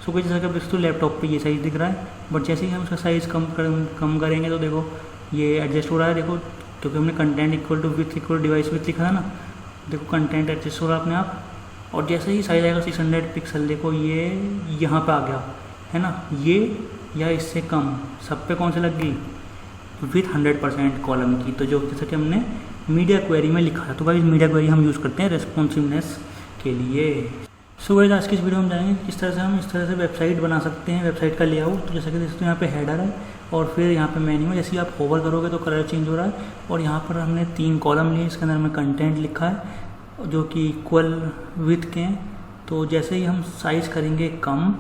So guys जैसा कि आप देख सकते हो लैपटॉप पे ये साइज़ दिख रहा है, बट जैसे ही हम इसका साइज़ कम करेंगे तो देखो ये एडजस्ट हो रहा है। देखो क्योंकि हमने content equal to with equal device with लिखा था ना, देखो कंटेंट एडजस्ट हो रहा है अपने आप। और जैसे ही साइज आएगा 600 पिक्सल, देखो ये यहाँ पे आ गया है ना, ये या इससे कम सब पे कौन से लग गई, विथ 100% कॉलम की। तो जो जैसे कि हमने मीडिया क्वेरी में लिखा था, तो भाई मीडिया क्वेरी हम यूज़ करते हैं रेस्पॉन्सिवनेस के लिए। सो गाइस आज की इस वीडियो में जानेंगे किस तरह से हम इस तरह से वेबसाइट बना सकते हैं, वेबसाइट का लेआउट। तो जैसे कि देखते हैं यहाँ पे हेडर है और फिर यहाँ पे मेन्यू है। जैसे ही आप होवर करोगे तो कलर चेंज हो रहा है और यहाँ पर हमने 3 कॉलम लिए, इसके अंदर में कंटेंट लिखा है जो कि इक्वल विथ के हैं। तो जैसे ही हम साइज़ करेंगे कम,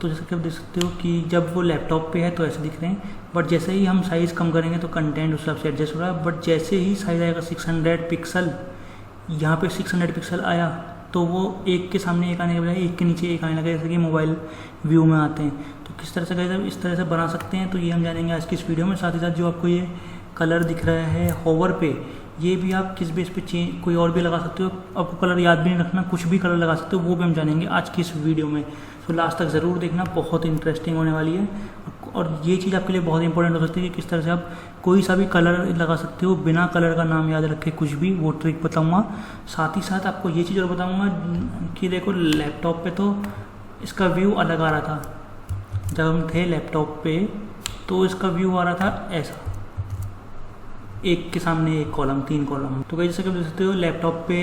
तो जैसे कि आप देख सकते हो कि जब वो लैपटॉप पे है तो ऐसे दिख रहे हैं, बट जैसे ही हम साइज़ कम करेंगे तो कंटेंट उस हिसाब से एडजस्ट हो रहा है। बट जैसे ही साइज़ आएगा 600 पिक्सल, यहाँ पे 600 पिक्सल आया तो वो एक के सामने एक आने के बजाय एक के नीचे एक आने लगा, जैसे कि मोबाइल व्यू में आते हैं। तो किस तरह से गाइस इस तरह से बना सकते हैं, तो ये हम जानेंगे आज की इस वीडियो में। साथ ही साथ जो आपको ये कलर दिख रहा है होवर पे, ये भी आप किस बेस पे चेंज कोई और भी लगा सकते हो, आपको कलर याद भी नहीं रखना, कुछ भी कलर लगा सकते हो, वो भी हम जानेंगे आज की इस वीडियो में। तो लास्ट तक ज़रूर देखना, बहुत इंटरेस्टिंग होने वाली है। और ये चीज़ आपके लिए बहुत इंपॉर्टेंट हो सकती है कि किस तरह से आप कोई सा भी कलर लगा सकते हो बिना कलर का नाम याद रखे, कुछ भी, वो ट्रिक बताऊंगा। साथ ही साथ आपको ये चीज़ और बताऊंगा कि देखो लैपटॉप पे तो इसका व्यू अलग आ रहा था, जब हम थे लैपटॉप पे तो इसका व्यू आ रहा था ऐसा, एक के सामने एक कॉलम, 3 कॉलम। तो जैसे कि आप देख सकते हो लैपटॉप पे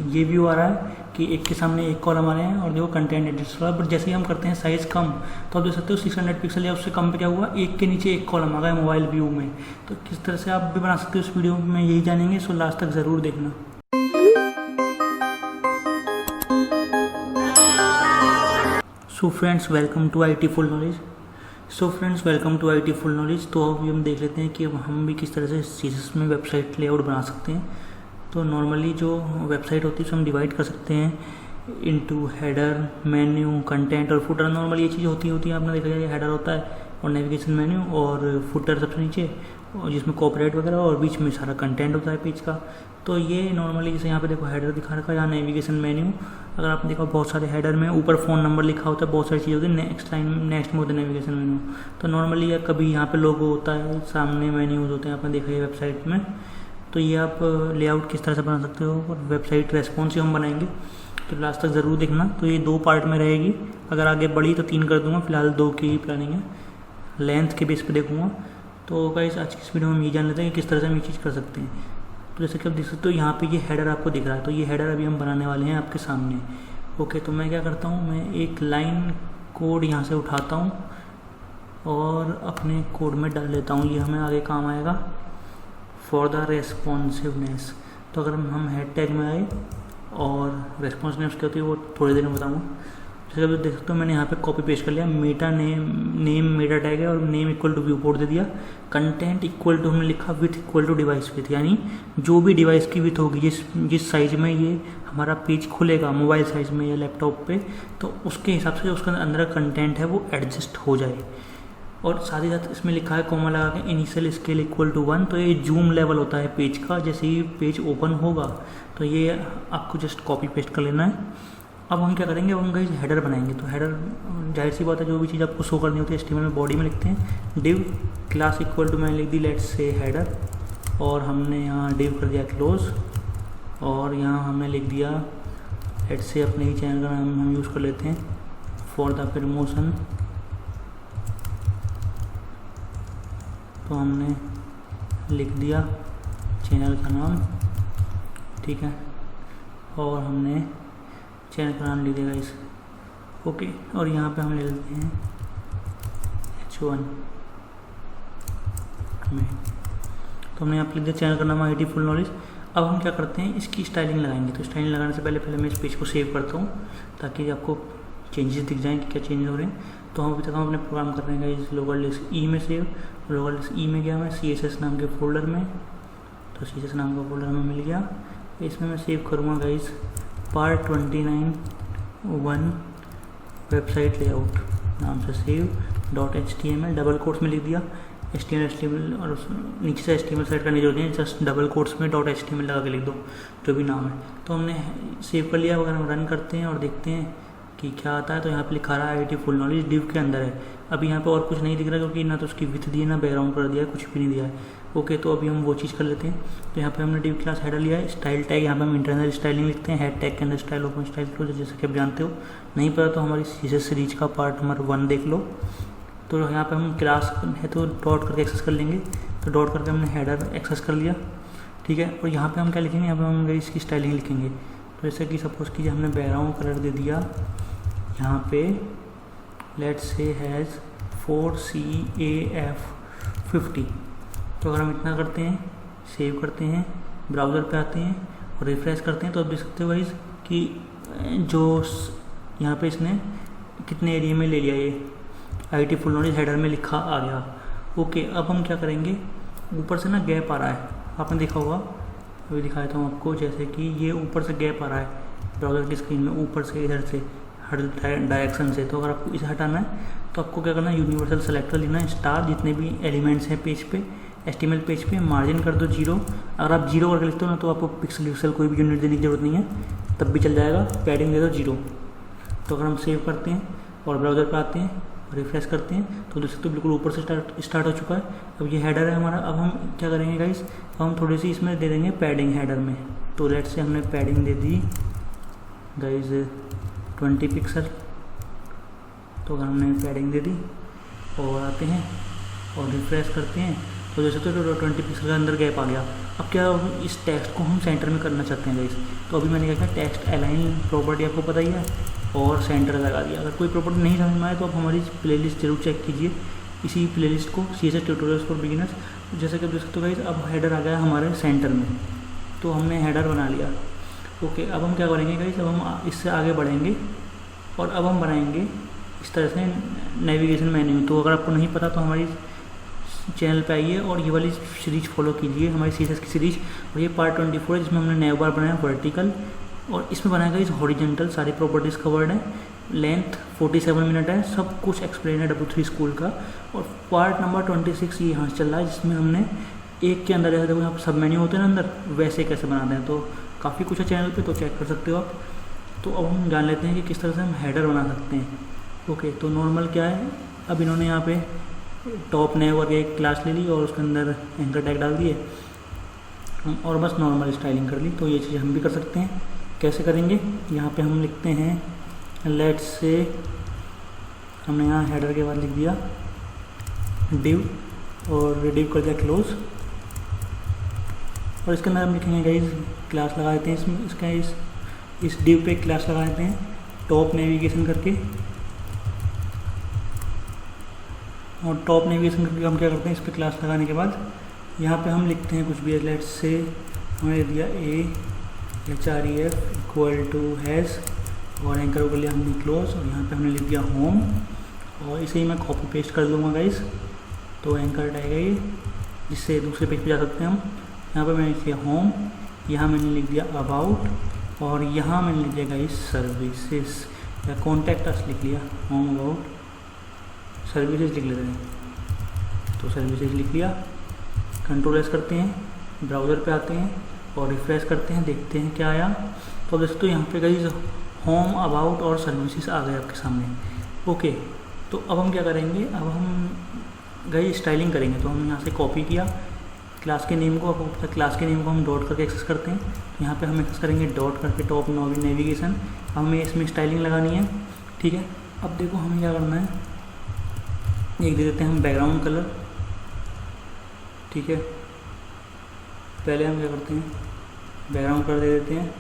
ये व्यू आ रहा है कि एक के सामने एक कॉलम आ रहे हैं और देखो कंटेंट एडजस्ट हो रहा है। बट जैसे ही हम करते हैं साइज़ कम, तो आप देख सकते हो 600 पिक्सल या उससे कम पे क्या हुआ, एक के नीचे एक कॉलम आ गया मोबाइल व्यू में। तो किस तरह से आप भी बना सकते हो इस वीडियो में यही जानेंगे, सो लास्ट तक ज़रूर देखना। So friends welcome to IT full knowledge. तो अभी हम देख लेते हैं कि हम भी किस तरह से CSS में वेबसाइट लेआउट बना सकते हैं। तो नॉर्मली जो वेबसाइट होती है उसको हम डिवाइड कर सकते हैं इनटू हेडर, मेन्यू, कंटेंट और फुटर। नॉर्मली ये चीज़ होती है, आपने देखा जाए हेडर होता है और नेविगेशन मेन्यू और फुटर सबसे नीचे, और जिसमें कॉपीराइट वगैरह और बीच में सारा कंटेंट होता है पेज का। तो ये नॉर्मली जैसे यहाँ पे देखो हेडर दिखा रखा है, यहाँ नेविगेशन मेन्यू। अगर आपने देखा बहुत सारे हेडर में ऊपर फ़ोन नंबर लिखा होता है, बहुत सारी चीज़ें होती है, नेक्स्ट लाइन नेक्स्ट में होता है नेविगेशन मेन्यू। तो नॉर्मली या कभी यहाँ पे लोगो होता है, सामने मेन्यूज होते हैं, आपने देखा है वेबसाइट में। तो ये आप लेआउट किस तरह से बना सकते हो और वेबसाइट रेस्पॉन्सिव हम बनाएंगे, तो लास्ट तक ज़रूर देखना। तो ये 2 पार्ट में रहेगी, अगर आगे बढ़ी तो 3 कर दूंगा, फिलहाल 2 की ही प्लानिंग है, लेंथ के बेस पे देखूंगा। तो गाइस आज की इस वीडियो में हम ये जान लेते हैं कि किस तरह से हम ये चीज़ कर सकते हैं। तो जैसे कि आप देख सकते हो यहाँ पे ये हेडर आपको दिख रहा है, तो ये हेडर अभी हम बनाने वाले हैं आपके सामने। ओके, तो मैं क्या करता हूँ, मैं एक लाइन कोड यहाँ से उठाता हूँ और अपने कोड में डाल लेता हूँ, ये हमें आगे काम आएगा फॉर द रेस्पॉन्सिवनेस। तो अगर हम हेड टैग में आए और रेस्पॉन्सिवनेस क्या होती है वो थोड़ी देर में बताऊँगा। जैसे आप देख सकते हो मैंने यहाँ पे कॉपी पेस्ट कर लिया, मेटा नेम मेटा टैग है और name equal to viewport दे दिया। कंटेंट इक्वल टू हमने लिखा width equal to device width, यानी जो भी डिवाइस की विथ होगी, जिस साइज़ में ये हमारा पेज खुलेगा मोबाइल साइज़ में या लैपटॉप पे, तो उसके हिसाब से उसका अंदर कंटेंट है वो एडजस्ट हो जाए। और साथ ही साथ इसमें लिखा है कॉमा लगा के इनिशियल स्केल इक्वल टू 1। तो ये जूम लेवल होता है पेज का, जैसे ही पेज ओपन होगा तो ये आपको जस्ट कॉपी पेस्ट कर लेना है। अब हम क्या करेंगे, अब हम गाइस हेडर बनाएंगे। तो हेडर जाहिर सी बात है, जो भी चीज़ आपको शो करनी होती है HTML में बॉडी में लिखते हैं डिव क्लास इक्वल टू, मैंने लिख दी लेट्स से हेडर, और हमने यहाँ डिव कर दिया क्लोज, और यहाँ हमने लिख दिया लेट्स से अपने ही चैनल का नाम हम यूज़ कर लेते हैं फॉर द प्रमोशन। तो हमने लिख दिया चैनल का नाम, ठीक है, और हमने चैनल का नाम लिख देगा इस, ओके। और यहाँ पे हम ले लेते हैं H1 में, तो हमने यहाँ पे लिख दिया चैनल का नाम IT फुल नॉलेज। अब हम क्या करते हैं, इसकी स्टाइलिंग लगाएंगे। तो स्टाइलिंग लगाने से पहले मैं इस पेज को सेव करता हूँ ताकि आपको चेंजेस दिख जाएँ कि क्या चेंजेस हो रहे हैं। तो हम अभी तक हम अपने प्रोग्राम कर रहे हैं इस लोकल डिस्क E में सेव। लोकल डिस्क E में गया मैं CSS नाम के फोल्डर में, तो CSS नाम का फोल्डर हमें मिल गया। इसमें मैं सेव करूँगा गाइस पार्ट 29(1) वेबसाइट लेआउट नाम से सेव .html, डबल कोट्स में लिख दिया HTML और नीचे से HTML साइट करने की जरूरत नहीं, जस्ट डबल कोट्स में .html लगा के लिख दो जो भी नाम है। तो हमने सेव कर लिया। अगर हम रन करते हैं और देखते हैं कि क्या आता है, तो यहाँ पे लिखा रहा है IIT फुल नॉलेज डिव के अंदर है। अभी यहाँ पे और कुछ नहीं दिख रहा क्योंकि ना तो उसकी विथ दी है ना बैकग्राउंड कर दिया है, कुछ भी नहीं दिया है। ओके, तो अभी हम वो चीज़ कर लेते हैं। तो यहाँ पे हमने डिव क्लास हेडर लिया है, स्टाइल टैग यहाँ पे हम इंटरनल स्टाइलिंग लिखते हैं, हेड टैग के अंदर स्टाइल ओपन स्टाइल क्लोज, जैसे कि आप जानते हो। नहीं पता तो हमारी CSS सीरीज का पार्ट नंबर 1 देख लो। तो यहाँ पे हम क्लास है तो डॉट करके एक्सेस कर लेंगे, तो डॉट करके हमने हेडर एक्सेस कर लिया, ठीक है। और यहाँ पे हम क्या लिखेंगे, यहाँ पे हम इसकी स्टाइलिंग लिखेंगे। तो जैसे कि सपोज कीजिए हमने बैकग्राउंड कलर दे दिया यहाँ पे, लेट्स से हैज़ 4CAF50। तो अगर हम इतना करते हैं, सेव करते हैं, ब्राउज़र पे आते हैं और रिफ्रेश करते हैं, तो आप देख सकते हो गाइस कि जो यहाँ पे इसने कितने एरिया में ले लिया, ये IIT फुल नॉलेज हेडर में लिखा आ गया। ओके, अब हम क्या करेंगे, ऊपर से ना गैप आ रहा है, आपने देखा होगा, अभी दिखाया था आपको, जैसे कि ये ऊपर से गैप आ रहा है ब्राउज़र की स्क्रीन में, ऊपर से इधर से हर डायरेक्शन से। तो अगर आपको इसे हटाना है तो आपको क्या करना है, यूनिवर्सल सेलेक्टर लेना है, स्टार जितने भी एलिमेंट्स हैं पेज पे, HTML पेज पे, मार्जिन कर दो 0। अगर आप 0 करके लिखते हो ना तो आपको पिक्सल कोई भी यूनिट देने की जरूरत नहीं है, तब भी चल जाएगा। पैडिंग दे दो 0। तो अगर हम सेव करते हैं और ब्राउज़र पर आते हैं, रिफ्रेश करते हैं, तो देख सकते हो बिल्कुल ऊपर से स्टार्ट हो चुका है। अब ये हेडर है हमारा। अब हम क्या करेंगे गाइस, अब हम थोड़ी सी इसमें दे देंगे पैडिंग हेडर में। तो लेट से हमने पैडिंग दे दी गाइस 20 पिक्सल। तो अगर हमने पैडिंग दे दी और आते हैं और रिफ्रेश करते हैं, तो जैसे तो 20 पिक्सल का अंदर गैप आ गया। अब क्या, इस टेक्स्ट को हम सेंटर में करना चाहते हैं गाइस। तो अभी मैंने क्या किया, टेक्स्ट अलाइन प्रॉपर्टी आपको पता ही है, और सेंटर लगा दिया। अगर कोई प्रॉपर्टी नहीं समझ में आए तो आप हमारी प्लेलिस्ट जरूर चेक कीजिए, इसी प्लेलिस्ट को CSS ट्यूटोरियल्स फॉर बिगिनर्स। जैसे कि आप देख सकते हो गाइस, अब हेडर आ गया हमारे सेंटर में, तो हमने हेडर बना लिया। ओके, अब हम क्या करेंगे गाइस, अब हम इससे आगे बढ़ेंगे और अब हम बनाएंगे इस तरह से नेविगेशन मेन्यू। तो अगर आपको नहीं पता तो हमारी चैनल पे आइए और ये वाली सीरीज फॉलो कीजिए, हमारी CSS की सीरीज। और ये पार्ट 24 है, जिसमें हमने नया बार बनाया वर्टिकल, और इसमें बनाएगा इस हॉरिजेंटल, सारी प्रॉपर्टीज़ कवर्ड है, लेंथ 47 मिनट है, सब कुछ एक्सप्लेन है W3 स्कूल का। और पार्ट नंबर 26 ये यहाँ से चल रहा है, जिसमें हमने एक के अंदर जैसे देखो यहाँ पर सब मेन्यू होते हैं ना अंदर, वैसे कैसे बनाते हैं। तो काफ़ी कुछ है चैनल पे, तो चेक कर सकते हो आप। तो अब हम जान लेते हैं कि किस तरह से हम हेडर बना सकते हैं। ओके, तो नॉर्मल क्या है, अब इन्होंने यहाँ पे टॉप नेव करके एक क्लास ले ली और उसके अंदर एंकर टैग डाल दिए और बस नॉर्मल स्टाइलिंग कर ली। तो ये चीज़ हम भी कर सकते हैं। कैसे करेंगे, यहाँ पे हम लिखते हैं लेट्स से, हमने यहाँ हेडर के बाद लिख दिया डिव और डिव कर दिया क्लोज, और इसके अंदर हम लिखेंगे गाइस क्लास लगा देते हैं इसमें, इसका इस डिव पे क्लास लगा देते हैं टॉप नेविगेशन करके। और टॉप नेविगेशन करके हम क्या करते हैं, इस पर क्लास लगाने के बाद यहाँ पे हम लिखते हैं कुछ भी, लेट्स से हमने दिया HREF इक्वल टू हैज़, और एंकर को लिया हमने क्लोज, और यहाँ पे हमने लिख दिया होम, और इसे ही मैं कॉपी पेस्ट कर दूँगा गाइस। तो एंकर टैग है ये, जिससे दूसरे पेज पे जा सकते हैं हम। यहाँ पे मैंने लिख दिया होम, यहाँ मैंने लिख दिया अबाउट, और यहाँ मैंने लिख दिया गाइस सर्विसेज या कॉन्टैक्ट अस लिख लिया, होम अबाउट सर्विसेज लिख लेते हैं। तो सर्विसेज लिख लिया, कंट्रोल एस करते हैं, ब्राउज़र पे आते हैं और रिफ्रेश करते हैं, देखते हैं क्या आया। तो अब दोस्तों यहाँ पे गाइस होम अबाउट और सर्विसेज आ गए आपके सामने। ओके, तो अब हम क्या करेंगे, अब हम गाइस स्टाइलिंग करेंगे। तो हम यहाँ से कॉपी किया क्लास के नेम को, आपको पता है क्लास के नेम को हम डॉट करके एक्सेस करते हैं। तो यहाँ पे हम एक्सेस करेंगे डॉट करके टॉप नेविगेशन। हमें इसमें स्टाइलिंग लगानी है, ठीक है। अब देखो हमें क्या करना है, एक दे देते हैं हम बैकग्राउंड कलर, ठीक है। पहले हम क्या करते हैं, बैकग्राउंड कलर दे देते हैं,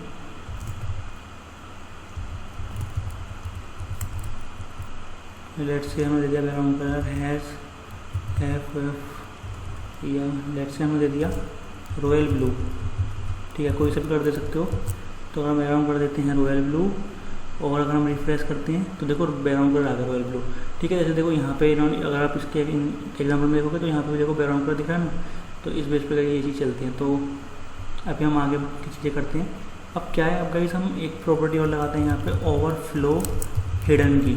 लेट्स से हमने दे दिया बैकग्राउंड कलर हैज़ एफ या लेट्स से हमने दे दिया रॉयल ब्लू, ठीक है। कोई सा भी कलर दे सकते हो। तो अगर हम बैकग्राउंड कर देते हैं रॉयल ब्लू, और अगर हम रिफ्रेश करते हैं तो देखो बैकग्राउंड कलर आ गया रॉयल ब्लू, ठीक है। जैसे देखो यहाँ पे इन्होंने, अगर आप इसके एग्जाम्पल में देखोगे तो यहाँ पे देखो बैकग्राउंड कलर दिख रहा है ना, तो इस बेस पे ये चीज़ चलती है। तो अभी हम आगे की चीज़ें करते हैं। अब क्या है, अब गाइस हम एक प्रॉपर्टी और लगाते हैं यहाँ पे ओवरफ्लो हिडन की,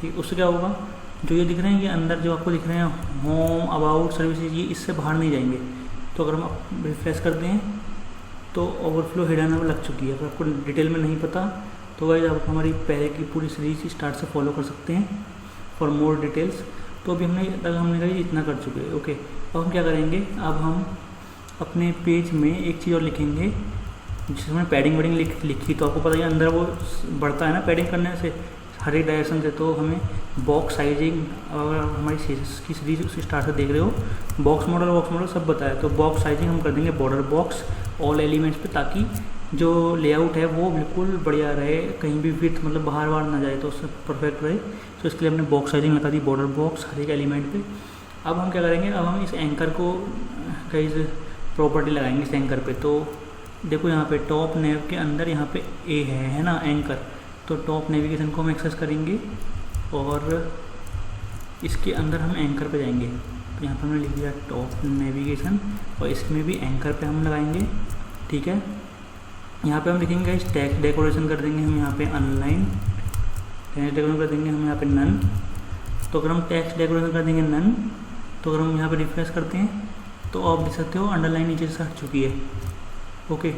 ठीक। उससे क्या होगा, जो ये दिख रहे हैं ये अंदर जो आपको दिख रहे हैं होम अबाउट सर्विसेज, ये इससे बाहर नहीं जाएंगे। तो अगर हम रिफ्रेश करते हैं तो ओवरफ्लो हिडन अब लग चुकी है। अगर आपको डिटेल में नहीं पता तो गाइस आप हमारी पहले की पूरी सीरीज स्टार्ट से फॉलो कर सकते हैं फॉर मोर डिटेल्स। तो अभी हमने गाइस इतना कर चुके हैं। ओके, अब हम क्या करेंगे, अब हम अपने पेज में एक चीज़ और लिखेंगे जिसमें पैडिंग वेडिंग लिखी। तो आपको पता है अंदर वो बढ़ता है ना पैडिंग करने से हर एक डायरेक्शन से। तो हमें बॉक्स साइजिंग, अगर हमारी की सीरीज उसी स्टार्ट से देख रहे हो, बॉक्स मॉडल सब बताया। तो बॉक्स साइजिंग हम कर देंगे बॉर्डर बॉक्स ऑल एलिमेंट्स पे, ताकि जो लेआउट है वो बिल्कुल बढ़िया रहे, कहीं भी विड्थ मतलब बाहर ना जाए, तो सब परफेक्ट रहे। तो इसके लिए हमने बॉक्स साइजिंग लगा दी बॉर्डर बॉक्स हर एक एलिमेंट पे। अब हम क्या करेंगे, अब हम इस एंकर को कई प्रॉपर्टी लगाएंगे इस एंकर पे। तो देखो यहाँ पे टॉप नेव के अंदर यहाँ पे ए है ना एंकर। तो टॉप नेविगेशन को हम एक्सेस करेंगे और इसके अंदर हम एंकर पे जाएंगे। तो यहाँ पर हमने लिख दिया टॉप नेविगेशन और इसमें भी एंकर पे हम लगाएंगे। ठीक है, यहाँ पे हम लिखेंगे इस टेक्स्ट डेकोरेशन कर देंगे हम यहाँ पे अनलाइन, टेक्स्ट डेकोरेशन कर देंगे हम यहाँ पे नन। तो अगर हम टेक्स्ट डेकोरेशन कर देंगे नन, तो अगर हम यहाँ पे रिफ्रेश करते हैं तो आप देख सकते हो अंडरलाइन नीचे से हट चुकी है। ओके,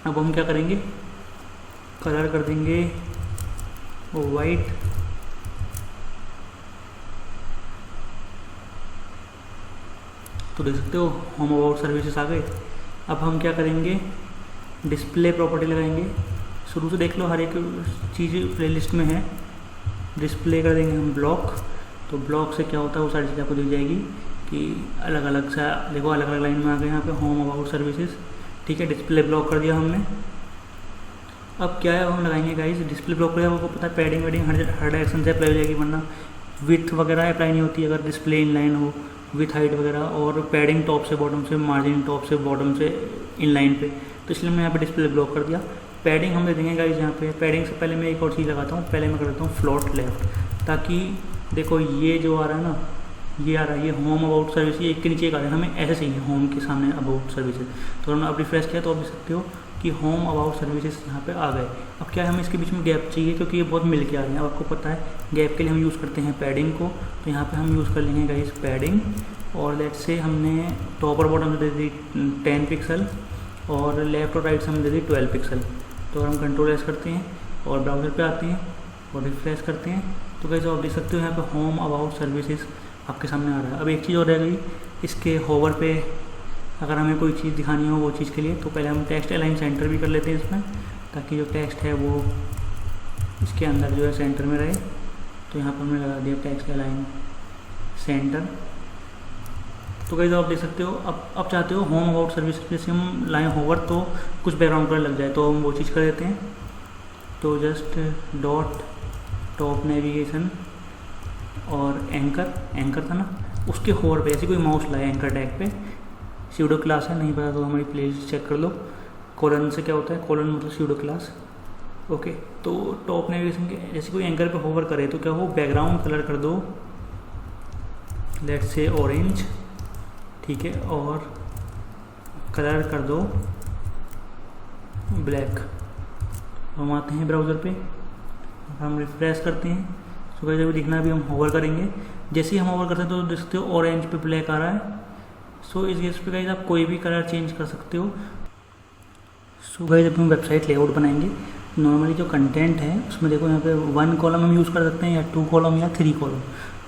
अब हम क्या करेंगे, कलर कर देंगे वाइट, तो देख सकते हो होम अबाउट सर्विसेज आ गए। अब हम क्या करेंगे, डिस्प्ले प्रॉपर्टी लगाएंगे। शुरू से देख लो हर एक चीज़ प्लेलिस्ट में है। डिस्प्ले कर देंगे हम ब्लॉक। तो ब्लॉक से क्या होता है वो सारी चीज़ आपको दिख जाएगी कि अलग अलग सा देखो अलग अलग लाइन में आ गए यहाँ पे होम अबाउट सर्विसेज। ठीक है, डिस्प्ले ब्लॉक कर दिया हमने। अब क्या है हम लगाएंगे गाइस, डिस्प्ले ब्लॉक कर दिया, आपको पता है पैडिंग वेडिंग हर डायरेक्शन से अप्लाई हो जाएगी, वरना विथ वगैरह अप्लाई नहीं होती अगर डिस्प्ले इनलाइन हो, विथ हाइट वगैरह, और पैडिंग टॉप से बॉटम से, मार्जिन टॉप से बॉटम से इनलाइन पे। तो इसलिए मैं यहाँ पे डिस्प्ले ब्लॉक कर दिया। पैडिंग हम दे देंगे गाइस यहाँ पे। पैडिंग से पहले मैं एक और चीज़ लगाता हूँ, पहले मैं कर देता हूँ फ्लोट लेफ्ट, ताकि देखो ये जो आ रहा है ना, ये आ रहा है, ये होम अबाउट सर्विस, ये एक के नीचे एक आ रहा है, हमें ऐसे चाहिए होम के सामने अबाउट सर्विसेज। तो हमने अब रिफ्रेश किया तो आप देख सकते हो कि होम अबाउट सर्विसेज यहाँ पे आ गए। अब क्या है, हमें इसके बीच में गैप चाहिए क्योंकि ये बहुत मिल के आ रहे हैं। अब आपको पता है गैप के लिए हम यूज़ करते हैं पैडिंग को। तो यहाँ पे हम यूज़ कर लेंगे गाइस पैडिंग, और लेट से हमने टॉप और बॉटम दे दी 10 पिक्सल और लेफ्ट और राइट से हम दे दी 12 पिक्सल। तो अगर हम कंट्रोल एस करते हैं और ब्राउज़र पे आते हैं और रिफ्रेश करते हैं तो गाइस आप देख सकते हो यहाँ पे होम अबाउट सर्विसेज आपके सामने आ रहा है। अब एक चीज़ और रह गई, इसके होवर पे अगर हमें कोई चीज़ दिखानी हो वो चीज़ के लिए, तो पहले हम टेक्स्ट अलाइन सेंटर भी कर लेते हैं इसमें, ताकि जो टेक्स्ट है वो इसके अंदर जो है सेंटर में रहे। तो यहाँ पर हमने लगा दिया टेक्स्ट अलाइन सेंटर। तो गाइस आप देख सकते हो अब चाहते हो होम अबाउट सर्विस जैसे हम लाएँ होवर तो कुछ बैकग्राउंड कलर लग जाए, तो हम वो चीज़ कर देते हैं। तो जस्ट डॉट टॉप नेविगेशन और एंकर था ना, उसके होवर पे ऐसे कोई माउस लाए एंकर टैग पे, स्यूडो क्लास है, नहीं पता तो हमारी प्लेलिस्ट चेक कर लो। कॉलन से क्या होता है, कॉलन मतलब स्यूडो क्लास। ओके, तो टॉप नेविगेशन के जैसे कोई एंकर पे होवर करे तो क्या हो, बैकग्राउंड कलर कर दो लेट्स से ऑरेंज। ठीक है, और कलर कर दो ब्लैक। हम आते हैं ब्राउज़र पे, हम रिफ्रेश करते हैं तो गाइस अभी दिखना, अभी हम होवर करेंगे। जैसे ही हम होवर करते हैं तो देख सकते हो ऑरेंज पे ब्लैक आ रहा है। सो इस केस पे गाइस आप कोई भी कलर चेंज कर सकते हो। सो गाइस अब हम वेबसाइट लेआउट बनाएंगे। नॉर्मली जो कंटेंट है उसमें देखो यहाँ पे 1 कॉलम हम यूज़ कर सकते हैं, या 2 कॉलम या 3 कॉलम।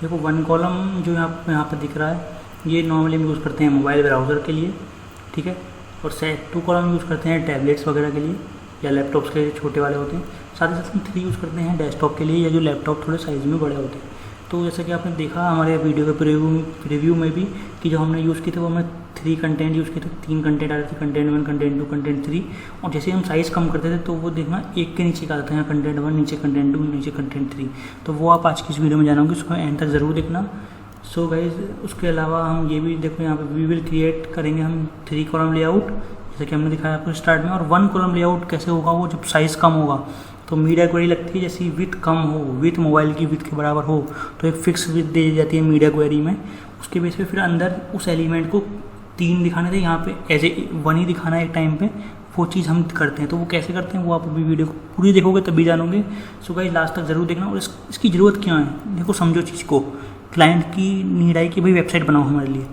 देखो 1 कॉलम जो यहाँ पर दिख रहा है ये नॉर्मली हम यूज़ करते हैं मोबाइल ब्राउज़र के लिए। ठीक है, और 2 कॉलम यूज़ करते हैं टैबलेट्स वगैरह के लिए या लैपटॉप्स के लिए छोटे वाले होते हैं। साथ ही साथ हम 3 यूज़ करते हैं डेस्कटॉप के लिए या जो लैपटॉप थोड़े साइज़ में बड़े होते हैं। तो जैसे कि आपने देखा हमारे वीडियो के प्रीव्यू में भी कि जो हमने यूज़ किए थे वो हमने 3 कंटेंट यूज़ किए थे, 3 कंटेंट आ रहे थे, कंटेंट 1, कंटेंट 2, कंटेंट 3। और जैसे हम साइज़ कम करते थे तो वो देखना एक के नीचे का आता था, यहाँ कंटेंट 1 नीचे कंटेंट 2 नीचे कंटेंट 3। तो वो आप आज की इस वीडियो में जानाओगे, उसको एंड तक ज़रूर देखना। सो गाइज उसके अलावा हम ये भी देखो यहाँ पे वी विल क्रिएट करेंगे हम 3 कॉलम लेआउट, जैसे कि हमने दिखाया आपको स्टार्ट में। और 1 कॉलम लेआउट कैसे होगा, वो जब साइज़ कम होगा तो मीडिया क्वेरी लगती है, जैसी विथ कम हो, विथ मोबाइल की विथ के बराबर हो तो एक फिक्स विथ दे जाती है मीडिया क्वेरी में। उसके बेस पे फिर अंदर उस एलिमेंट को 3 दिखाने थे, यहाँ पे एज ए 1 ही दिखाना है एक टाइम पे। वो चीज़ हम करते हैं, तो वो कैसे करते हैं वो आप अभी वीडियो को पूरी देखोगे तभी जानोगे। सो गाइस लास्ट तक ज़रूर देखना। और इसकी ज़रूरत क्या है, देखो समझो चीज़ को। क्लाइंट की नीड आई कि भाई वेबसाइट बनाओ हमारे लिए।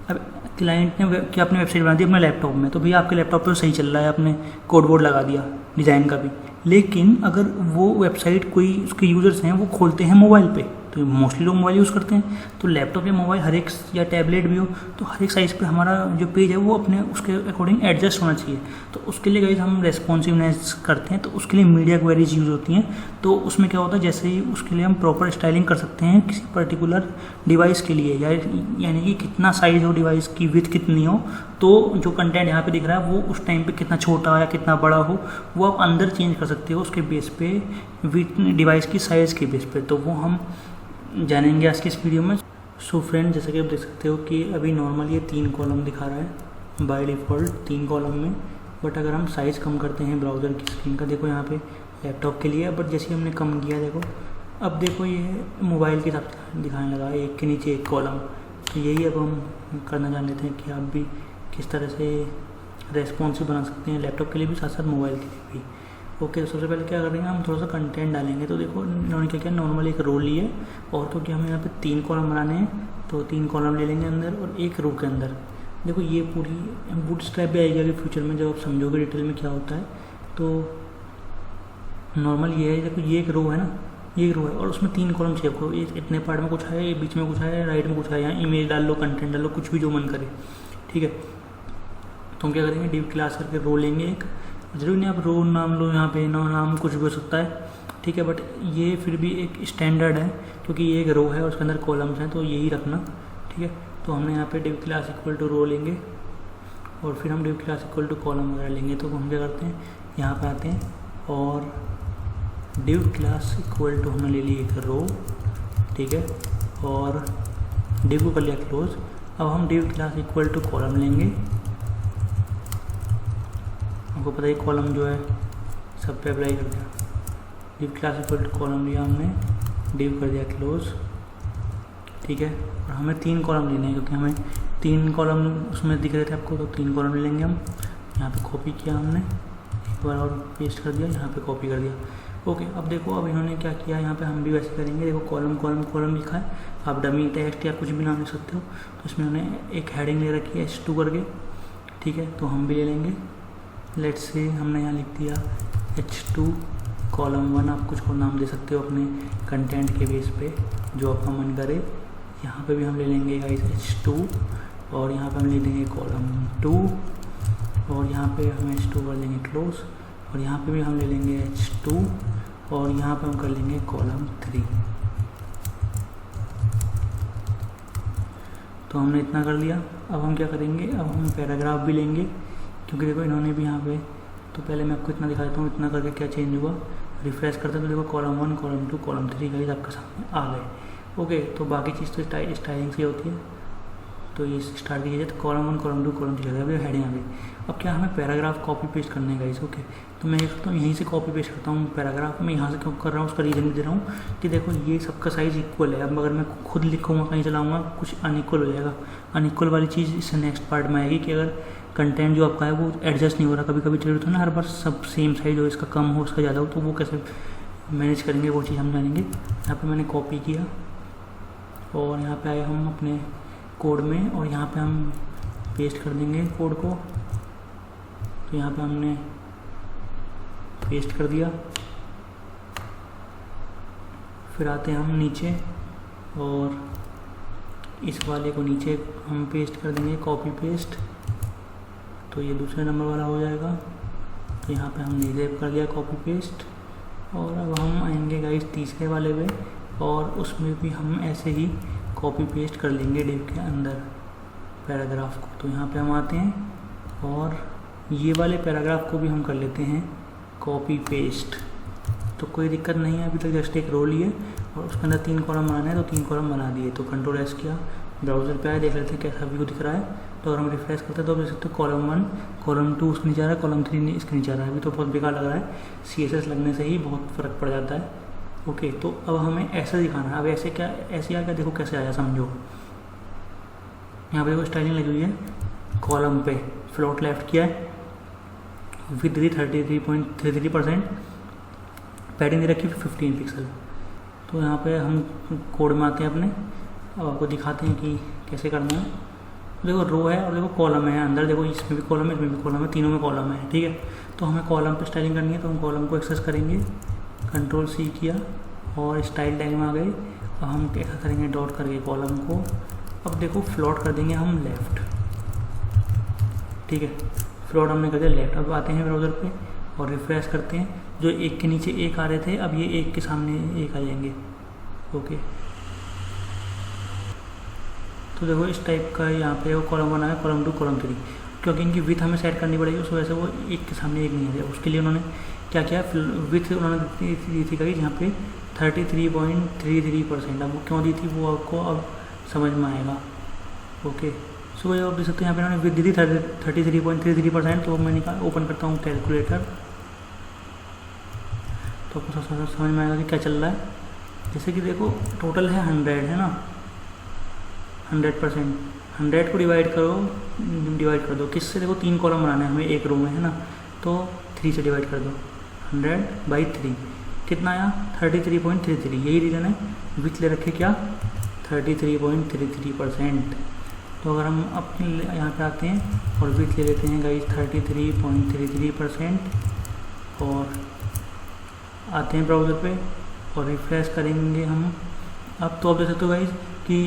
अब क्लाइंट ने अपनी वेबसाइट बना दी अपने लैपटॉप में, तो भैया आपके लैपटॉप पर सही चल रहा है, आपने कोड बोर्ड लगा दिया डिज़ाइन का भी, लेकिन अगर वो वेबसाइट कोई उसके यूज़र्स हैं वो खोलते हैं मोबाइल पे, तो मोस्टली लोग मोबाइल यूज़ करते हैं, तो लैपटॉप या मोबाइल हर एक या टैबलेट भी हो तो हर एक साइज़ पे हमारा जो पेज है वो अपने उसके अकॉर्डिंग एडजस्ट होना चाहिए। तो उसके लिए गाइस हम रेस्पॉन्सिवनेस करते हैं, तो उसके लिए मीडिया क्वेरीज यूज़ होती हैं। तो उसमें क्या होता है, जैसे ही उसके लिए हम प्रॉपर स्टाइलिंग कर सकते हैं किसी पर्टिकुलर डिवाइस के लिए, यानी कि कितना साइज़ हो डिवाइस की, विड्थ कितनी हो, तो जो कंटेंट यहाँ पे दिख रहा है वो उस टाइम पे कितना छोटा या कितना बड़ा हो वो आप अंदर चेंज कर सकते हो उसके बेस पे, डिवाइस की साइज़ के बेस पे। तो वो हम जानेंगे आज की इस वीडियो में। सो फ्रेंड, जैसा कि आप देख सकते हो कि अभी नॉर्मल ये 3 कॉलम दिखा रहा है बाय डिफ़ॉल्ट 3 कॉलम में, बट अगर हम साइज़ कम करते हैं ब्राउज़र की स्क्रीन का, देखो यहाँ पे लैपटॉप के लिए, बट जैसे हमने कम किया देखो, अब देखो ये मोबाइल के हिसाब से दिखाने लगा एक के नीचे एक कॉलम। तो यही अब हम करना जान लेते हैं कि आप भी किस तरह से रेस्पॉन्सिव बना सकते हैं लैपटॉप के लिए भी, साथ साथ मोबाइल के लिए भी। ओके, तो सबसे पहले क्या करेंगे, हम थोड़ा सा कंटेंट डालेंगे। तो देखो इन्होंने क्या किया, नॉर्मल एक रो ली है, और तो क्या हमें यहाँ पे 3 कॉलम बनाने हैं, तो 3 कॉलम ले लेंगे अंदर और एक रो के अंदर। देखो ये पूरी बूटस्ट्रैप भी आएगी आगे फ्यूचर में, जब आप समझोगे डिटेल में क्या होता है। तो नॉर्मल ये है, देखो ये एक रो है ना, ये एक रो है और उसमें 3 कॉलम चाहिए आपको। इतने पार्ट में कुछ है, बीच में कुछ है, राइट में कुछ है, यहाँ इमेज डाल लो, कंटेंट डाल लो, कुछ भी जो मन करे, ठीक है। तो हम क्या करेंगे, डिव क्लास करके रो लेंगे एक, जरूरी नहीं आप रो नाम लो, यहाँ पे नाम कुछ भी हो सकता है, ठीक है, बट ये फिर भी एक स्टैंडर्ड है क्योंकि ये एक रो है और उसके अंदर कॉलम्स हैं, तो यही रखना, ठीक है। तो हमने यहाँ पे div class equal to row लेंगे और फिर हम div class equal to column वगैरह लेंगे। तो हम क्या करते हैं, यहाँ पे आते हैं और डिव क्लास इक्वल टू हमने ले ली एक रो, ठीक है, और डिव को कर लिया क्लोज। अब हम div class equal to column लेंगे, आपको पता है कॉलम जो है सब पे अप्लाई कर दिया। Div class equal to column लिया हमने, डिव कर दिया क्लोज, ठीक है। और हमें 3 कॉलम लेने हैं क्योंकि हमें 3 कॉलम उसमें दिख रहे थे आपको, तो 3 कॉलम ले लेंगे हम। यहाँ पे कॉपी किया हमने, एक बार और पेस्ट कर दिया, यहाँ पे कॉपी कर दिया। ओके, अब देखो अब इन्होंने क्या किया, यहाँ पे हम भी वैसे करेंगे। देखो कॉलम कॉलम कॉलम लिखा है, आप डमी टेक्स्ट या कुछ भी नाम लिख सकते हो। तो इसमें उन्होंने एक हेडिंग ले रखी है H2 करके, ठीक है, तो हम भी ले लेंगे। लेट्स से हमने यहाँ लिख दिया H2 कॉलम 1, आप कुछ और नाम दे सकते हो अपने कंटेंट के बेस पे जो आपका मन करे। यहाँ पे भी हम ले लेंगे गाइस H2 और यहाँ पे हम ले लेंगे कॉलम 2 और यहाँ पे हम H2 कर लेंगे क्लोज और यहाँ पे भी हम ले लेंगे H2 और यहाँ पे हम कर लेंगे कॉलम 3। तो हमने इतना कर लिया। अब हम क्या करेंगे, अब हम पैराग्राफ भी लेंगे क्योंकि देखो इन्होंने भी यहाँ पे, तो पहले मैं आपको इतना दिखा देता हूँ, इतना करके क्या चेंज हुआ, रिफ्रेश करते तो देखो कॉलम 1 कॉलम 2 कॉलम 3 गाइस आपके सामने आ गए। ओके, तो बाकी चीज़ तो स्टाइलिंग से होती है, तो ये स्टार्ट कीजिए। तो कॉलम 1 कॉलम 2 कॉलम 3 लगा, अभी हेडिंग आ गई। अब क्या हमें पैराग्राफ कॉपी पेस्ट करने का गाइस। ओके, तो मैं करता हूँ यहीं से कॉपी पेस्ट करता हूँ पैराग्राफ में। यहाँ से क्यों कर रहा हूँ उसका रीज़न भी दे रहा हूँ कि देखो ये सबका साइज़ इक्वल है। अब अगर मैं खुद लिखूँगा कहीं चलाऊँगा कुछ अनइक्वल हो जाएगा। अनइक्वल वाली चीज़ इससे नेक्स्ट पार्ट में आएगी कि अगर कंटेंट जो आपका है वो एडजस्ट नहीं हो रहा, कभी कभी जरूरत है ना हर बार सब सेम साइज हो, इसका कम हो उसका ज़्यादा हो, तो वो कैसे मैनेज करेंगे वो चीज़ हम जानेंगे। यहाँ पे मैंने कॉपी किया और यहाँ पे आए हम अपने कोड में और यहाँ पे हम पेस्ट कर देंगे कोड को। तो यहाँ पे हमने पेस्ट कर दिया। फिर आते हैं हम नीचे और इस वाले को नीचे हम पेस्ट कर देंगे, कॉपी पेस्ट, तो ये दूसरे नंबर वाला हो जाएगा। तो यहाँ पे हमने सेव कर दिया कॉपी पेस्ट और अब हम आएंगे गाइस तीसरे वाले पे और उसमें भी हम ऐसे ही कॉपी पेस्ट कर लेंगे डिव के अंदर पैराग्राफ को। तो यहाँ पे हम आते हैं और ये वाले पैराग्राफ को भी हम कर लेते हैं कॉपी पेस्ट। तो कोई दिक्कत नहीं है, अभी तक जस्ट एक रो लिए और उसके अंदर 3 कॉलम बनाना है, तो 3 कॉलम बना दिए। तो कंट्रोल एस किया, ब्राउज़र पे आए, देख लेते हैं कैसा व्यू दिख रहा है। तो अगर हम रिफ्रेश करते हैं तो आप देख सकते हो कॉलम 1 कॉलम 2 उसके नीचे आ रहा है, कॉलम 3 इसके नीचे आ रहा है। अभी तो बहुत बेकार लग रहा है, CSS लगने से ही बहुत फ़र्क पड़ जाता है। ओके, तो अब हमें ऐसा दिखाना है। अब ऐसे क्या, ऐसे आ गया, देखो कैसे आया समझो। यहाँ पे देखो स्टाइलिंग लगी हुई है, कॉलम पे फ्लोट लेफ्ट किया है, विथ 33.33%, पैडिंग दे रखी है 15 पिक्सल। तो यहाँ पे हम कोड में आते हैं अपने, अब आपको दिखाते हैं कि कैसे करना है। देखो रो है और देखो कॉलम है अंदर, देखो इसमें भी कॉलम है, इसमें भी कॉलम है, तीनों में कॉलम है, ठीक है। तो हमें कॉलम पे स्टाइलिंग करनी है, तो हम कॉलम को एक्सेस करेंगे, Ctrl+C किया और स्टाइल टैग में आ गए। अब हम क्या करेंगे, डॉट करके कॉलम को, अब देखो फ्लोट कर देंगे हम लेफ़्ट, ठीक है, फ्लोट हमने कर दिया लेफ़्ट। अब आते हैं ब्राउज़र पे और रिफ्रेश करते हैं, जो एक के नीचे एक आ रहे थे अब ये एक के सामने एक आ जाएंगे, ओके। तो देखो इस टाइप का यहाँ पे वो कॉलम बना है, कॉलम 2 कॉलम 3, क्योंकि इनकी विथ हमें सेट करनी पड़ेगी, उस वजह से वो एक के सामने एक नहीं आ जाए। उसके लिए उन्होंने क्या किया, विथ उन्होंने दी थी कहीं जहाँ पे 33.33%। अब वो क्यों दी थी वो आपको अब समझ में आएगा, ओके। सो आप देख सकते हैं यहाँ पे उन्होंने विथ दी थी 33.33%। तो मैं ओपन करता हूँ कैलकुलेटर, तो आपको समझ में आएगा कि क्या चल रहा है। जैसे कि देखो टोटल है 100, है ना, 100%। 100 को डिवाइड कर दो किससे, देखो 3 कॉलम बनाना है हमें एक रो में, है ना, तो 3 से डिवाइड कर दो, 100/3 कितना आया 33.33। यही रीज़न है विथ ले रखे क्या 33.33%। तो अगर हम अपने यहाँ पे आते हैं और विथ ले लेते हैं गाइस 33.33% और आते हैं ब्राउज़र पे और रिफ्रेश करेंगे हम। अब तो आप देख सकते हो गाइस कि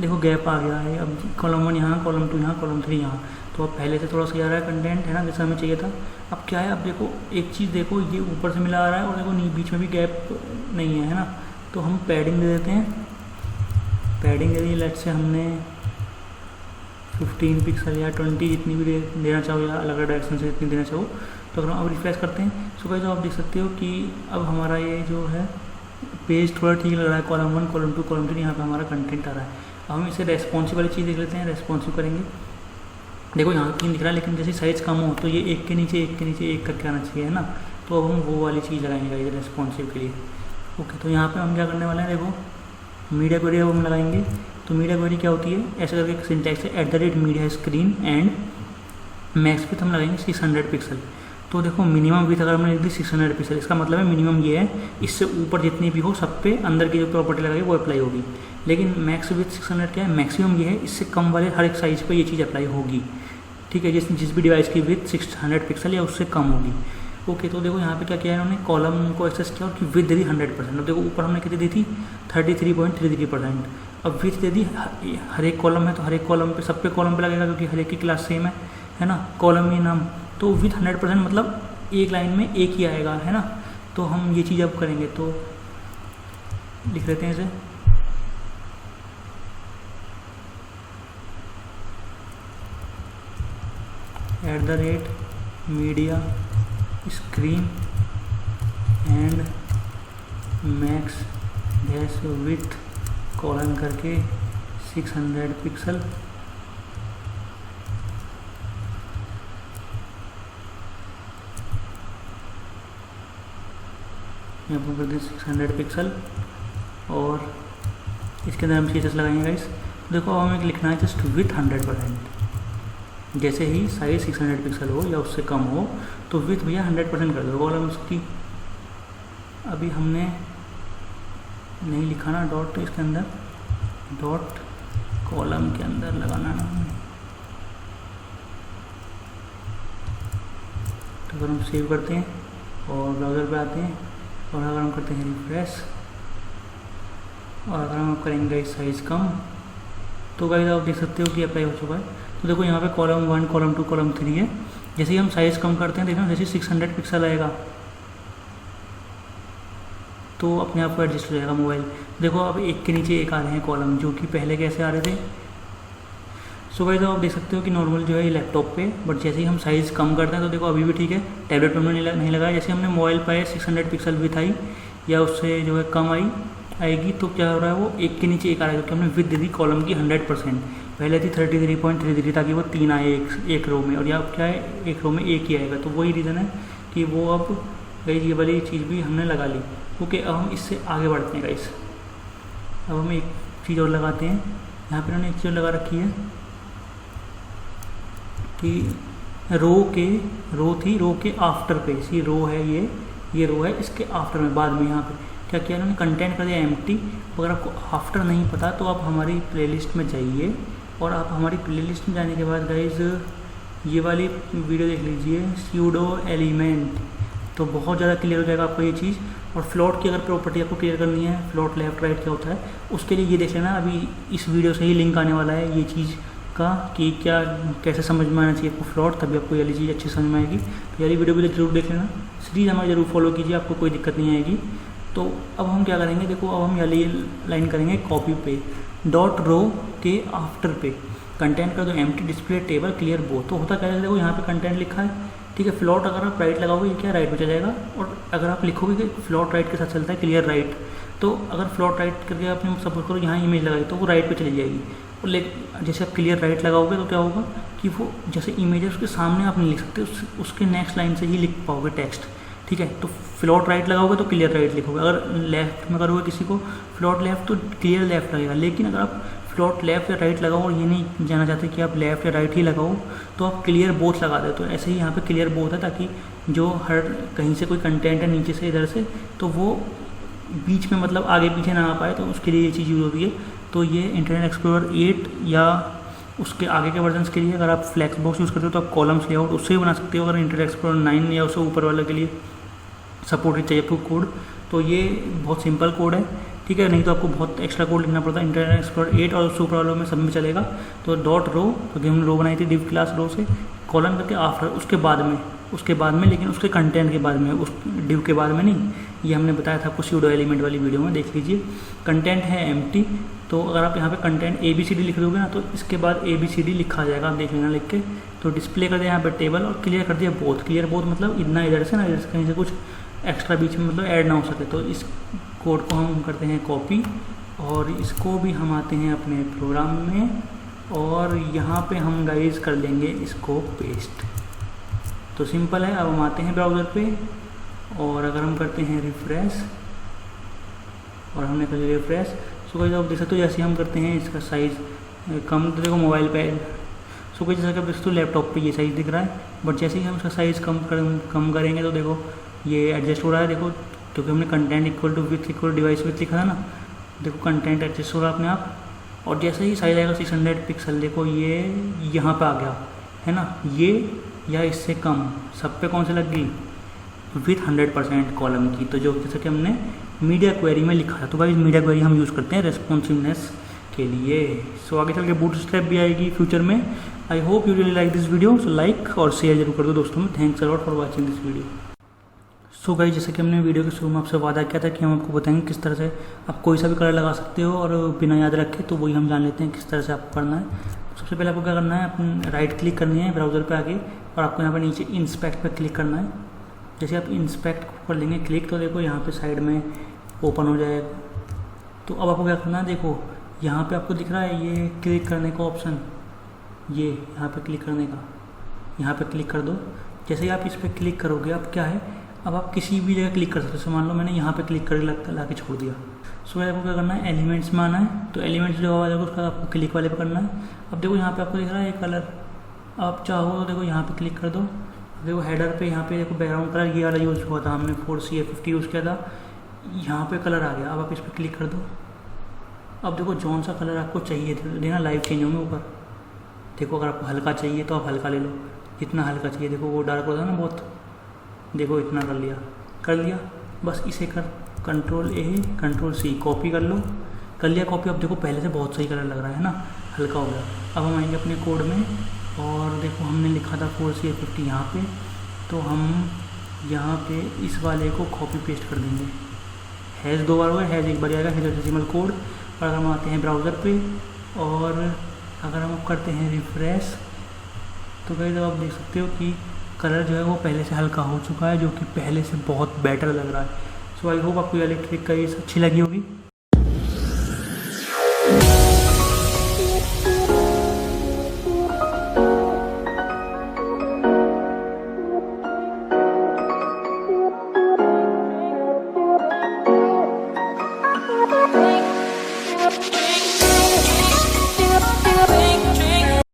देखो गैप आ गया है, अब कॉलम 1 यहाँ, कॉलम 2 यहाँ, कॉलम 3 यहाँ। तो अब पहले से थोड़ा सा आ रहा है कंटेंट, है ना, जैसा हमें चाहिए था। अब क्या है, अब देखो एक चीज़ देखो, ये ऊपर से मिला आ रहा है और देखो बीच में भी गैप नहीं है ना। तो हम पैडिंग दे देते हैं, पैडिंग दे दी, लेट से हमने 15 पिक्सल या 20 जितनी भी देना चाहो या अलग अलग डायरेक्शन से जितनी देना चाहो। तो अगर हम अब रिफ्रेश करते हैं तो गाइस आप देख सकते हो कि अब हमारा ये जो है पेज थोड़ा ठीक लग रहा है, कॉलम 1 कॉलम 2 कॉलम 3 यहाँ पे हमारा कंटेंट आ रहा है। अब हम इसे रेस्पॉन्सिव वाली चीज़ देख लेते हैं, रेस्पॉन्सिव करेंगे। देखो यहाँ 3 दिख रहा है, लेकिन जैसे साइज़ कम हो तो ये एक के नीचे एक करके आना चाहिए, है ना। तो अब हम वो वाली चीज़ लगाएंगे रेस्पॉन्सिव के लिए, ओके। तो यहाँ पर हम क्या करने वाले हैं, देखो मीडिया क्वेरी वो हम लगाएंगे। तो मीडिया क्वेरी क्या होती है, ऐसा करके एक सिंटैक्स है @media screen and max with हम लगाएंगे 600 पिक्सल। तो देखो मिनिमम विथ अगर हमने लिख दी 600 पिक्सल, इसका मतलब है मिनिमम ये है, इससे ऊपर जितनी भी हो सब पे अंदर की जो प्रॉपर्टी लगाई वो अप्लाई होगी। लेकिन मैक्स विथ 600 क्या है, मैक्सिमम ये है, इससे कम वाले हर एक साइज़ पे ये चीज़ अप्लाई होगी, ठीक है, जिस भी डिवाइस की विथ 600 पिक्सल या उससे कम होगी, ओके। तो देखो यहाँ पे क्या किया है इन्होंने, कॉलम को एक्सेस किया और विथ दे दी 100%। अब देखो ऊपर हमने कितनी दी थी 33.33%। अब विथ दे दी, हर एक कॉलम है तो हर एक कॉलम पे सब पे कॉलम पे लगेगा, क्योंकि हर एक की क्लास सेम है ना, कॉलम ही नाम। तो विथ 100% मतलब एक लाइन में एक ही आएगा, है ना। तो हम ये चीज़ अब करेंगे, तो लिख लेते हैं इसे, @media screen and max dash with colon करके 600 पिक्सल। यहाँ पर कर दें 600 पिक्सल और इसके अंदर हम CSS लगाएंगे गाइस। देखो अब हमें लिखना है जस्ट विथ 100%। जैसे ही साइज 600 पिक्सल हो या उससे कम हो तो विथ भैया 100% कर दो कॉलम उसकी। अभी हमने नहीं लिखा ना डॉट, तो इसके अंदर डॉट कॉलम के अंदर लगाना ना। तो अगर हम सेव करते हैं और ब्राउज़र पे आते हैं और अगर हम करते हैं रिफ्रेश और अगर हम करेंगे साइज़ कम, तो गाइस आप देख सकते हो कि अप्लाई हो चुका है। तो देखो यहाँ पे कॉलम 1 कॉलम 2 कॉलम 3 है। जैसे ही हम साइज़ कम करते हैं देखना जैसे 600 पिक्सल आएगा तो अपने आप को एडजस्ट हो जाएगा मोबाइल। देखो अब एक के नीचे एक आ रहे हैं कॉलम, जो कि पहले कैसे आ रहे थे। सो गाइस आप देख सकते हो कि नॉर्मल जो है ये लैपटॉप पे, बट जैसे ही हम साइज़ कम करते हैं तो देखो अभी भी ठीक है। टैबलेट में नहीं लगाया, जैसे हमने मोबाइल पाया 600 पिक्सल विथ आई या उससे जो है कम आएगी तो क्या हो रहा है, वो एक के नीचे एक आ रहा है, क्योंकि हमने विथ दे दी कॉलम की 100%। पहले थी 33.33 ताकि वो 3 आए एक रो में, और यहाँ क्या है एक रो में एक ही आएगा। तो वही रीज़न है कि वो अब गाइस ये वाली चीज़ भी हमने लगा ली। ओके, अब हम इससे आगे बढ़ते हैं गाइस। अब हम एक चीज़ और लगाते हैं। यहाँ पर उन्होंने एक चीज़ लगा रखी है कि रो के आफ्टर पे, सी रो है ये रो है, इसके आफ्टर में बाद में यहाँ पे क्या किया इन्होंने, कंटेंट कर दिया एम्प्टी। अगर आपको आफ्टर नहीं पता तो आप हमारी प्लेलिस्ट में जाइए और आप हमारी प्लेलिस्ट में जाने के बाद गाइज ये वाली वीडियो देख लीजिए, स्यूडो एलिमेंट, तो बहुत ज़्यादा क्लियर हो जाएगा आपको ये चीज़। और फ्लोट की अगर प्रॉपर्टी आपको क्लियर करनी है, फ्लोट लेफ्ट राइट क्या होता है, उसके लिए ये देख लेना, अभी इस वीडियो से ही लिंक आने वाला है ये चीज़ का कि क्या कैसे समझ में आना चाहिए आपको फ्लोट, तभी आपको ये वाली चीज़ अच्छी समझ में आएगी। तो यार वीडियो भी जरूर देख लेना, सीरीज हमारी जरूर फॉलो कीजिए, आपको कोई दिक्कत नहीं आएगी। तो अब हम क्या करेंगे, देखो अब हम ये लाइन करेंगे कॉपी पे, डॉट रो के आफ्टर पे कंटेंट कर दो empty display table clear both. तो होता क्या है, देखो यहाँ पे कंटेंट लिखा है, ठीक है। फ्लोट अगर आप राइट लगाओगे ये क्या राइट में चला जाएगा, और अगर आप लिखोगे कि फ्लोट राइट के साथ चलता है क्लियर राइट, तो अगर फ्लोट राइट करके आपने सपोज करो यहाँ इमेज लगाई तो वो राइट पे चली जाएगी। और जैसे आप क्लियर राइट लगाओगे तो क्या होगा कि वो जैसे इमेज है उसके सामने आप नहीं लिख सकते, उसके नेक्स्ट लाइन से ही लिख पाओगे टेक्स्ट, ठीक है। तो फ्लोट राइट लगाओगे तो क्लियर राइट लिखोगे, अगर लेफ्ट में करोगे किसी को फ्लोट लेफ्ट तो क्लियर लेफ्ट लगेगा। लेकिन अगर आप फ्लोट लेफ्ट या राइट लगाओ और ये नहीं जाना चाहते कि आप लेफ्ट या राइट ही लगाओ, तो आप क्लियर बोथ लगा दे। तो ऐसे ही यहाँ पे क्लियर बोथ है, ताकि जो हर कहीं से कोई कंटेंट है नीचे से इधर से, तो वो बीच में मतलब आगे पीछे ना आ पाए, तो उसके लिए ये चीज़ यूज़ होती है। तो ये इंटरनेट एक्सप्लोरर 8 या उसके आगे के वर्जन के लिए अगर आप फ्लैक्स बॉक्स यूज़ करते हो तो आप कॉलम्स लेआउट उससे ही बना सकते हो। अगर इंटरनेट एक्सप्लोरर 9 या उससे ऊपर वाले के लिए सपोर्टेड चाहिए आपको कोड, तो ये बहुत सिंपल कोड है, ठीक है। नहीं तो आपको बहुत एक्स्ट्रा कोड लिखना पड़ता है। इंटरनेट एक्सप्लोरर 8 और सुपर वालों में सब में चलेगा। तो डॉट रो, क्योंकि हमने रो बनाई थी डिव क्लास रो से, कॉलन करके आफ्टर, उसके बाद में लेकिन उसके कंटेंट के बाद में, उस डिव के बाद में नहीं। ये हमने बताया था आपको स्यूडो एलिमेंट वाली वीडियो में, देख लीजिए। कंटेंट है एम्प्टी, तो अगर आप यहाँ पे कंटेंट ABCD लिख दोगे ना, तो इसके बाद ABCD लिखा जाएगा, आप देख लेना लिख के। तो डिस्प्ले कर दिया यहाँ पे टेबल और क्लियर कर दिया बोथ। क्लियर बोथ मतलब इतना इधर से ना इधर से कहीं से कुछ एक्स्ट्रा बीच में मतलब ऐड ना हो सके। तो इस कोड को हम करते हैं कॉपी, और इसको भी हम आते हैं अपने प्रोग्राम में, और यहाँ पे हम गाइज कर लेंगे इसको पेस्ट। तो सिंपल है। अब हम आते हैं ब्राउज़र पे, और अगर हम करते हैं रिफ्रेश, और हमने कर लिया रिफ्रेश, सो गाइस आप देख सकते हो जैसे हम करते हैं इसका साइज़ कम, तो देखो मोबाइल पे, सो गाइस जैसा कि आप देख सकते हो लैपटॉप पे ये साइज़ दिख रहा है, बट जैसे ही हम इसका साइज़ कम करेंगे तो देखो ये एडजस्ट हो रहा है। देखो क्योंकि हमने content equal to with equal device with लिखा था ना, देखो कंटेंट एडजस्ट हो रहा है अपने आप। और जैसे ही साइज आएगा 600 पिक्सल, देखो ये यहाँ पे आ गया है ना, ये या इससे कम सब पे कौन से लग गई, विथ 100% कॉलम की। तो जो जैसे कि हमने मीडिया क्वेरी में लिखा था, तो भाई मीडिया क्वेरी हम यूज़ करते हैं रेस्पॉन्सिवनेस के लिए। सो आगे चल के बूटस्ट्रैप भी आएगी फ्यूचर में। I hope you really like this video, so like और शेयर जरूर कर दो दोस्तों में। Thanks a lot for watching this video. So guys जैसे कि हमने वीडियो के शुरू में आपसे वादा किया था कि हम आपको बताएंगे किस तरह से आप कोई सा भी कलर लगा सकते हो और बिना याद रखे, तो वही हम जान लेते हैं किस तरह से आपको करना है। सबसे पहले आपको क्या करना है, अपन राइट क्लिक करनी है ब्राउज़र पे आके, और आपको यहाँ पर नीचे इंस्पेक्ट पे क्लिक करना है। जैसे आप इंस्पेक्ट कर लेंगे क्लिक, तो देखो यहाँ पे साइड में ओपन हो जाएगा। तो अब आपको क्या करना है, देखो यहाँ पे आपको दिख रहा है ये क्लिक करने का ऑप्शन, ये यहाँ पे क्लिक करने का, यहाँ पे क्लिक कर दो। जैसे ही आप इस पर क्लिक करोगे, अब क्या है, अब आप किसी भी जगह क्लिक कर सकते हो। मान लो मैंने यहाँ पे क्लिक करके ला के छोड़ दिया। सो आपको क्या करना है, एलिमेंट्स में आना है, तो एलिमेंट्स जो आ जाएगा उसका आपको क्लिक वाले पे करना है। अब देखो यहाँ पे आपको दिख रहा है ये कलर, आप चाहो तो देखो यहाँ पे क्लिक कर दो। देखो हेडर पे यहाँ पे देखो बैकग्राउंड कलर ये वाला यूज़ हुआ था, हमने 4CA50 यूज़ किया था, यहाँ पे कलर आ गया। अब आप इस पर क्लिक कर दो। अब देखो जौन सा कलर आपको चाहिए देना, लाइव चेंज होंगे ऊपर। देखो अगर आपको हल्का चाहिए तो आप हल्का ले लो, जितना हल्का चाहिए। देखो वो डार्क होता है ना बहुत, देखो इतना कर लिया। बस इसे Ctrl+A Ctrl+C कॉपी कर लिया कॉपी। अब देखो पहले से बहुत सही कलर लग रहा है ना, हल्का हो गया। अब हम आएंगे अपने कोड में, और देखो हमने लिखा था 4CA50 यहाँ पे, तो हम यहाँ पे इस वाले को कॉपी पेस्ट कर देंगे। हैज़ 2 बार हुआ, हैज़ 1 बार आएगा, हेक्साडेसिमल कोड। और अगर हम आते हैं ब्राउज़र पे, और अगर हम करते हैं रिफ्रेश, तो गाइस आप देख सकते हो कि कलर जो है वो पहले से हल्का हो चुका है, जो कि पहले से बहुत बेटर लग रहा है। सो आई होप आपको ये ट्रिक का अच्छी लगी होगी।